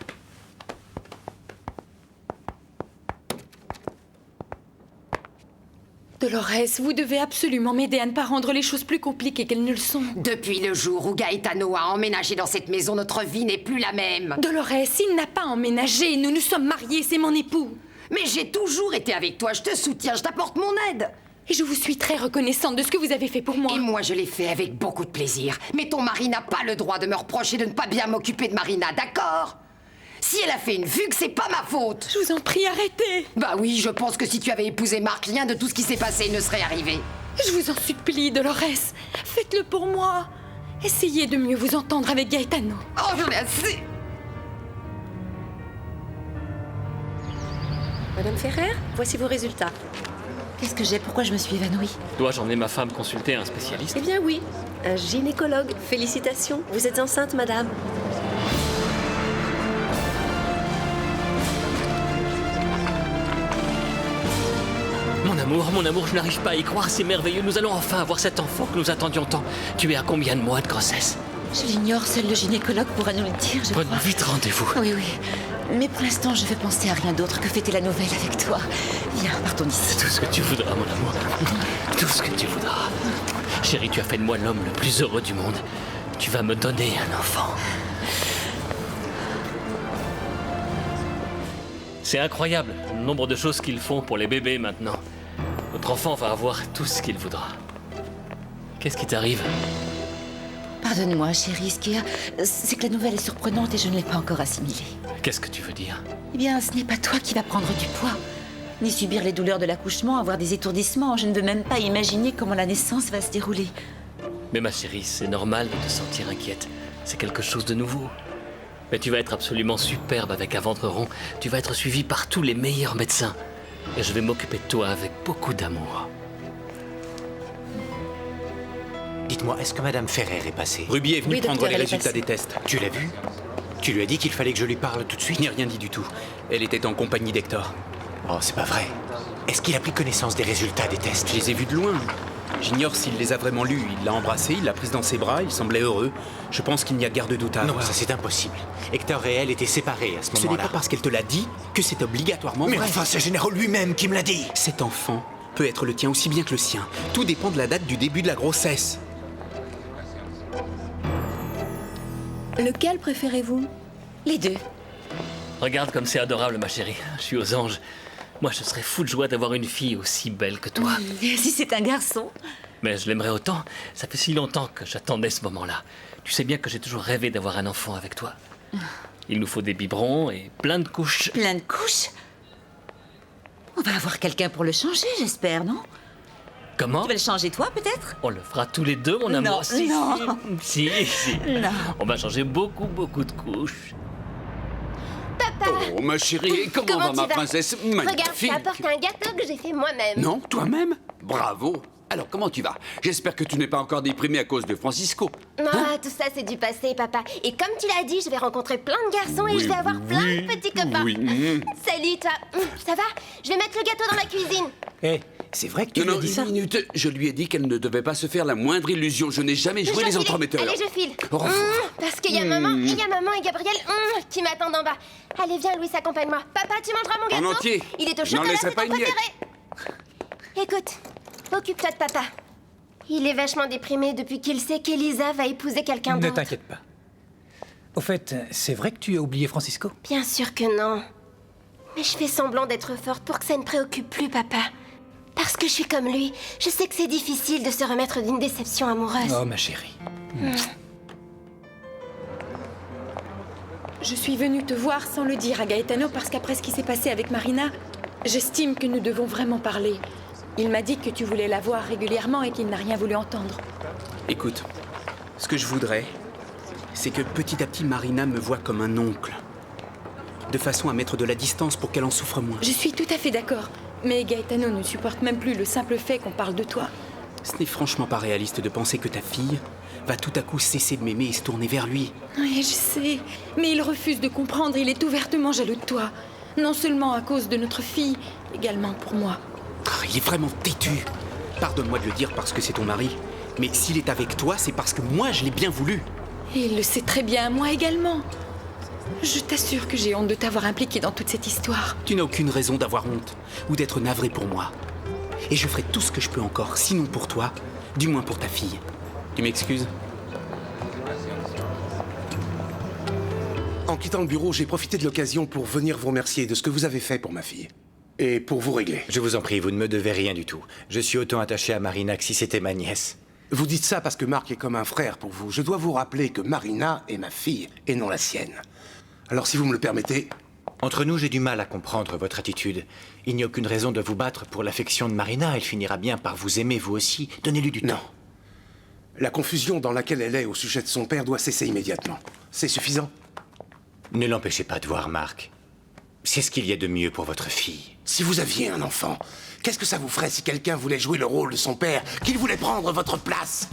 Speaker 8: Dolores, vous devez absolument m'aider à ne pas rendre les choses plus compliquées qu'elles ne le sont.
Speaker 7: Depuis le jour où Gaetano a emménagé dans cette maison, notre vie n'est plus la même.
Speaker 8: Dolores, il n'a pas emménagé. Nous nous sommes mariés, c'est mon époux.
Speaker 7: Mais j'ai toujours été avec toi, je te soutiens, je t'apporte mon aide.
Speaker 8: Et je vous suis très reconnaissante de ce que vous avez fait pour moi.
Speaker 7: Et moi, je l'ai fait avec beaucoup de plaisir. Mais ton mari n'a pas le droit de me reprocher de ne pas bien m'occuper de Marina, d'accord? Si elle a fait une fugue, c'est pas ma faute.
Speaker 8: Je vous en prie, arrêtez.
Speaker 7: Bah oui, je pense que si tu avais épousé Marc, rien de tout ce qui s'est passé ne serait arrivé.
Speaker 8: Je vous en supplie, Dolores. Faites-le pour moi. Essayez de mieux vous entendre avec Gaetano.
Speaker 7: Oh, j'en ai assez.
Speaker 6: Madame Ferrer, voici vos résultats. Qu'est-ce que j'ai? Pourquoi je me suis évanouie?
Speaker 13: Dois-je emmener ma femme consulter un spécialiste?
Speaker 12: Eh bien oui, un gynécologue. Félicitations, vous êtes enceinte, madame.
Speaker 13: Mon amour, je n'arrive pas à y croire, c'est merveilleux. Nous allons enfin avoir cet enfant que nous attendions tant. Tu es à combien de mois de grossesse?
Speaker 6: Je l'ignore, seul le gynécologue pourra nous le dire, je
Speaker 13: Prenez
Speaker 6: crois.
Speaker 13: vite rendez-vous.
Speaker 6: Oui, oui. Mais pour l'instant, je vais penser à rien d'autre que fêter la nouvelle avec toi. Viens, partons d'ici.
Speaker 13: Tout ce que tu voudras, mon amour. Tout ce que tu voudras. Chérie, tu as fait de moi l'homme le plus heureux du monde. Tu vas me donner un enfant. C'est incroyable, le nombre de choses qu'ils font pour les bébés maintenant. Notre enfant va avoir tout ce qu'il voudra. Qu'est-ce qui t'arrive?
Speaker 6: Pardonne-moi, chérie, ce qu'il y a, c'est que la nouvelle est surprenante et je ne l'ai pas encore assimilée.
Speaker 13: Qu'est-ce que tu veux dire?
Speaker 6: Eh bien, ce n'est pas toi qui vas prendre du poids, ni subir les douleurs de l'accouchement, avoir des étourdissements. Je ne veux même pas imaginer comment la naissance va se dérouler.
Speaker 13: Mais ma chérie, c'est normal de te sentir inquiète. C'est quelque chose de nouveau. Mais tu vas être absolument superbe avec un ventre rond. Tu vas être suivie par tous les meilleurs médecins. Et je vais m'occuper de toi avec beaucoup d'amour.
Speaker 3: Dites-moi, est-ce que Madame Ferrer est passée?
Speaker 16: Ruby est venue
Speaker 6: Oui,
Speaker 16: prendre
Speaker 6: docteur,
Speaker 16: les
Speaker 6: elle est
Speaker 16: résultats
Speaker 6: passée.
Speaker 16: des tests.
Speaker 3: Tu l'as vu? Tu lui as dit qu'il fallait que je lui parle tout de suite?
Speaker 16: Je n'ai rien dit du tout. Elle était en compagnie d'Hector.
Speaker 3: Oh, c'est pas vrai. Est-ce qu'il a pris connaissance des résultats des tests?
Speaker 16: Je les ai vus de loin. J'ignore s'il les a vraiment lus. Il l'a embrassée, il l'a prise dans ses bras, il semblait heureux. Je pense qu'il n'y a guère de doute à
Speaker 3: Non,
Speaker 16: avoir.
Speaker 3: ça c'est impossible. Hector et elle étaient séparés à ce
Speaker 16: Ce n'est
Speaker 3: moment-là.
Speaker 16: pas parce qu'elle te l'a dit que c'est obligatoirement
Speaker 3: Mais
Speaker 16: vrai.
Speaker 3: enfin, c'est Généraux lui-même qui me l'a dit.
Speaker 16: Cet enfant peut être le tien aussi bien que le sien. Tout dépend de la date du début de la grossesse.
Speaker 12: Lequel préférez-vous?
Speaker 6: Les deux.
Speaker 13: Regarde comme c'est adorable, ma chérie. Je suis aux anges. Moi, je serais fou de joie d'avoir une fille aussi belle que toi.
Speaker 6: Si c'est un garçon.
Speaker 13: Mais je l'aimerais autant. Ça fait si longtemps que j'attendais ce moment-là. Tu sais bien que j'ai toujours rêvé d'avoir un enfant avec toi. Il nous faut des biberons et plein de couches.
Speaker 6: Plein de couches? On va avoir quelqu'un pour le changer, j'espère, non?
Speaker 13: Comment?
Speaker 6: Tu vas le changer toi, peut-être?
Speaker 13: On le fera tous les deux, mon
Speaker 6: Non,
Speaker 13: amour.
Speaker 6: non.
Speaker 13: Si.
Speaker 6: Non.
Speaker 13: On va changer beaucoup de couches.
Speaker 2: Papa! Oh, ma chérie, comment va
Speaker 20: tu
Speaker 2: ma
Speaker 20: vas?
Speaker 2: princesse
Speaker 20: Regarde,
Speaker 2: magnifique?
Speaker 20: j'apporte un gâteau que j'ai fait moi-même.
Speaker 2: Non, toi-même? Bravo! Alors, comment tu vas? J'espère que tu n'es pas encore déprimé à cause de Francisco.
Speaker 20: Ah, tout ça, c'est du passé, papa. Et comme tu l'as dit, je vais rencontrer plein de garçons et je vais avoir plein de petits copains. Salut, toi. Ça va? Je vais mettre le gâteau dans la cuisine.
Speaker 15: Hé, c'est vrai que tu lui as dit ça?
Speaker 2: Une minute. Je lui ai dit qu'elle ne devait pas se faire la moindre illusion. Je n'ai jamais joué les entremetteurs.
Speaker 20: Allez, je file.
Speaker 2: Au revoir.
Speaker 20: Parce qu'il y a maman et Gabriel qui m'attendent en bas. Allez, viens, Louis, accompagne-moi. Papa, tu mangeras mon gâteau?
Speaker 2: En entier.
Speaker 20: Il est au
Speaker 2: N'en
Speaker 20: chocolat,
Speaker 2: laisserai
Speaker 20: c'est
Speaker 2: pas
Speaker 20: ton
Speaker 2: une miette.
Speaker 20: préféré. Écoute, occupe-toi de papa. Il est vachement déprimé depuis qu'il sait qu'Elisa va épouser quelqu'un
Speaker 4: Ne
Speaker 20: d'autre.
Speaker 4: t'inquiète pas. Au fait, c'est vrai que tu as oublié Francisco?
Speaker 20: Bien sûr que non. Mais je fais semblant d'être forte pour que ça ne préoccupe plus papa. Parce que je suis comme lui. Je sais que c'est difficile de se remettre d'une déception amoureuse.
Speaker 4: Oh, ma chérie.
Speaker 8: Je suis venue te voir sans le dire à Gaetano parce qu'après ce qui s'est passé avec Marina, j'estime que nous devons vraiment parler. Il m'a dit que tu voulais la voir régulièrement et qu'il n'a rien voulu entendre.
Speaker 15: Écoute, ce que je voudrais, c'est que petit à petit Marina me voie comme un oncle. De façon à mettre de la distance pour qu'elle en souffre moins.
Speaker 8: Je suis tout à fait d'accord. Mais Gaetano ne supporte même plus le simple fait qu'on parle de toi.
Speaker 15: Ce n'est franchement pas réaliste de penser que ta fille va tout à coup cesser de m'aimer et se tourner vers lui.
Speaker 8: Oui, je sais. Mais il refuse de comprendre. Il est ouvertement jaloux de toi. Non seulement à cause de notre fille, également pour moi.
Speaker 15: Il est vraiment têtu. Pardonne-moi de le dire parce que c'est ton mari. Mais s'il est avec toi, c'est parce que moi, je l'ai bien voulu.
Speaker 8: Et il le sait très bien, moi également. Je t'assure que j'ai honte de t'avoir impliqué dans toute cette histoire.
Speaker 15: Tu n'as aucune raison d'avoir honte ou d'être navré pour moi. Et je ferai tout ce que je peux encore, sinon pour toi, du moins pour ta fille. Tu m'excuses?
Speaker 10: En quittant le bureau, j'ai profité de l'occasion pour venir vous remercier de ce que vous avez fait pour ma fille. Et pour vous régler.
Speaker 3: Je vous en prie, vous ne me devez rien du tout. Je suis autant attaché à Marina que si c'était ma nièce.
Speaker 10: Vous dites ça parce que Marc est comme un frère pour vous. Je dois vous rappeler que Marina est ma fille et non la sienne. Alors si vous me le permettez...
Speaker 3: Entre nous, j'ai du mal à comprendre votre attitude. Il n'y a aucune raison de vous battre pour l'affection de Marina. Elle finira bien par vous aimer, vous aussi. Donnez-lui du temps.
Speaker 10: Non. La confusion dans laquelle elle est au sujet de son père doit cesser immédiatement. C'est suffisant?
Speaker 3: Ne l'empêchez pas de voir Marc. C'est ce qu'il y a de mieux pour votre fille.
Speaker 10: Si vous aviez un enfant, qu'est-ce que ça vous ferait si quelqu'un voulait jouer le rôle de son père, qu'il voulait prendre votre place?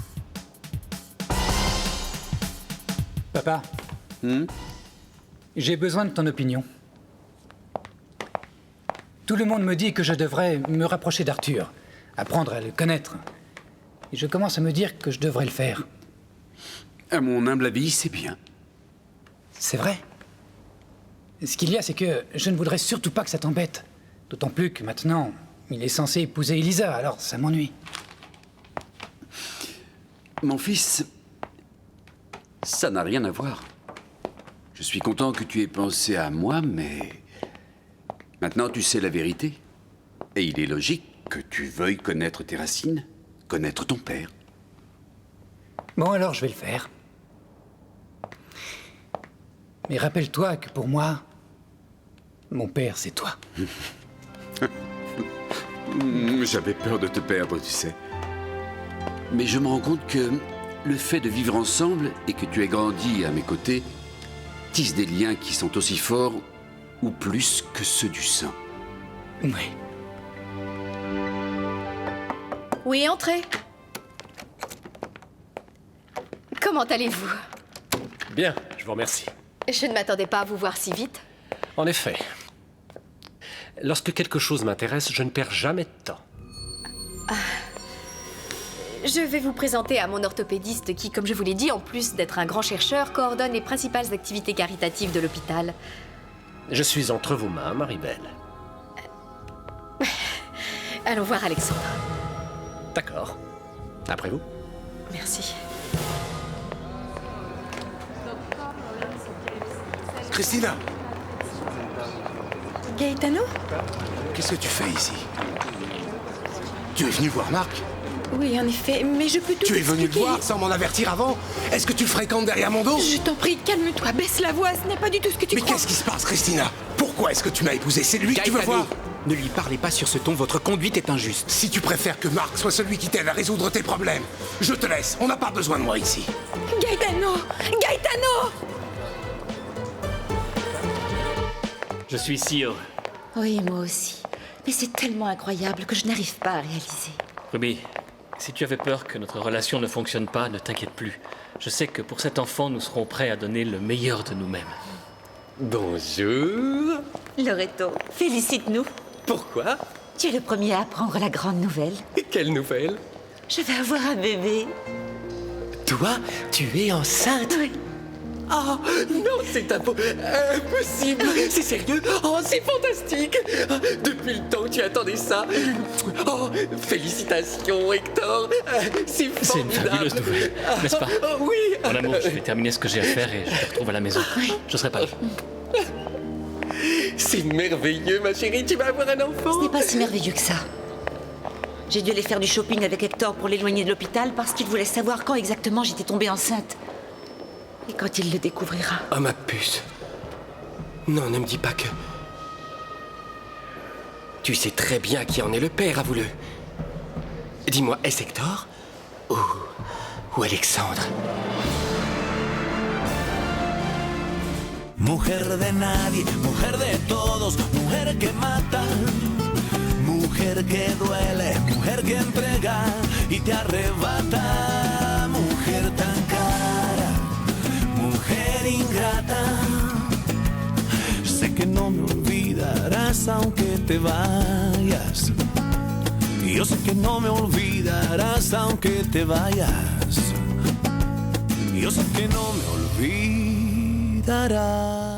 Speaker 4: Papa. J'ai besoin de ton opinion. Tout le monde me dit que je devrais me rapprocher d'Arthur, apprendre à le connaître. Et je commence à me dire que je devrais le faire.
Speaker 2: À mon humble avis, c'est bien.
Speaker 4: C'est vrai. Ce qu'il y a, c'est que je ne voudrais surtout pas que ça t'embête. D'autant plus que maintenant, il est censé épouser Elisa, alors ça m'ennuie.
Speaker 2: Mon fils, ça n'a rien à voir. Je suis content que tu aies pensé à moi, mais... Maintenant, tu sais la vérité. Et il est logique que tu veuilles connaître tes racines, connaître ton père.
Speaker 4: Bon, alors je vais le faire. Mais rappelle-toi que pour moi, mon père, c'est toi.
Speaker 2: J'avais peur de te perdre, tu sais. Mais je me rends compte que le fait de vivre ensemble et que tu aies grandi à mes côtés tisse des liens qui sont aussi forts ou plus que ceux du sang.
Speaker 4: Oui.
Speaker 14: Oui, entrez. Comment allez-vous?
Speaker 17: Bien, je vous remercie.
Speaker 14: Je ne m'attendais pas à vous voir si vite.
Speaker 17: En effet, lorsque quelque chose m'intéresse, je ne perds jamais de temps.
Speaker 14: Je vais vous présenter à mon orthopédiste qui, comme je vous l'ai dit, en plus d'être un grand chercheur, coordonne les principales activités caritatives de l'hôpital.
Speaker 17: Je suis entre vos mains, Maribel.
Speaker 14: Allons voir Alexandre.
Speaker 17: D'accord. Après vous.
Speaker 14: Merci.
Speaker 10: Christina!
Speaker 8: Gaetano?
Speaker 10: Qu'est-ce que tu fais ici? Tu es venu voir Marc?
Speaker 8: Oui, en effet, mais je peux tout
Speaker 10: Tu es venu le
Speaker 8: expliquer.
Speaker 10: voir sans m'en avertir avant? Est-ce que tu le fréquentes derrière mon dos?
Speaker 8: Je t'en prie, calme-toi, baisse la voix, ce n'est pas du tout ce que tu crois.
Speaker 10: Mais qu'est-ce qui se passe, Christina? Pourquoi est-ce que tu m'as épousé? C'est lui que tu veux voir?
Speaker 15: Ne lui parlez pas sur ce ton, votre conduite est injuste.
Speaker 10: Si tu préfères que Marc soit celui qui t'aide à résoudre tes problèmes, je te laisse, on n'a pas besoin de moi ici.
Speaker 8: Gaetano! Gaetano!
Speaker 13: Je suis si heureux.
Speaker 6: Oui, moi aussi. Mais c'est tellement incroyable que je n'arrive pas à réaliser.
Speaker 13: Ruby, Si tu avais peur que notre relation ne fonctionne pas, ne t'inquiète plus. Je sais que pour cet enfant, nous serons prêts à donner le meilleur de nous-mêmes.
Speaker 9: Bonjour.
Speaker 6: Loretto, félicite-nous.
Speaker 9: Pourquoi?
Speaker 6: Tu es le premier à apprendre la grande nouvelle.
Speaker 9: Quelle nouvelle?
Speaker 6: Je vais avoir un bébé.
Speaker 9: Toi, tu es enceinte?
Speaker 6: Oui.
Speaker 9: Oh, non, c'est impossible. C'est sérieux? Oh, c'est fantastique. Depuis le temps que tu attendais ça. Oh, félicitations, Hector. C'est formidable.
Speaker 13: C'est une fabuleuse nouvelle, n'est-ce pas?
Speaker 9: Oh, oui.
Speaker 13: Mon amour, je vais terminer ce que j'ai à faire et je te retrouve à la maison. Je serai pas là.
Speaker 9: C'est merveilleux, ma chérie. Tu vas avoir un enfant.
Speaker 6: Ce n'est pas si merveilleux que ça. J'ai dû aller faire du shopping avec Hector pour l'éloigner de l'hôpital parce qu'il voulait savoir quand exactement j'étais tombée enceinte. Et quand il le découvrira...
Speaker 9: Oh, ma puce. Non, ne me dis pas que... Tu sais très bien qui en est le père, avoue-le. Dis-moi, est-ce Hector ou Alexandre?
Speaker 21: Mujer de nadie, mujer de todos, mujer que mata, mujer que duele, mujer que entrega y te arrebata, mujer tan cara, mujer ingrata. Sé que no me olvidarás aunque te vayas. Yo sé que no me olvidarás aunque te vayas. Yo sé que no me olvidarás.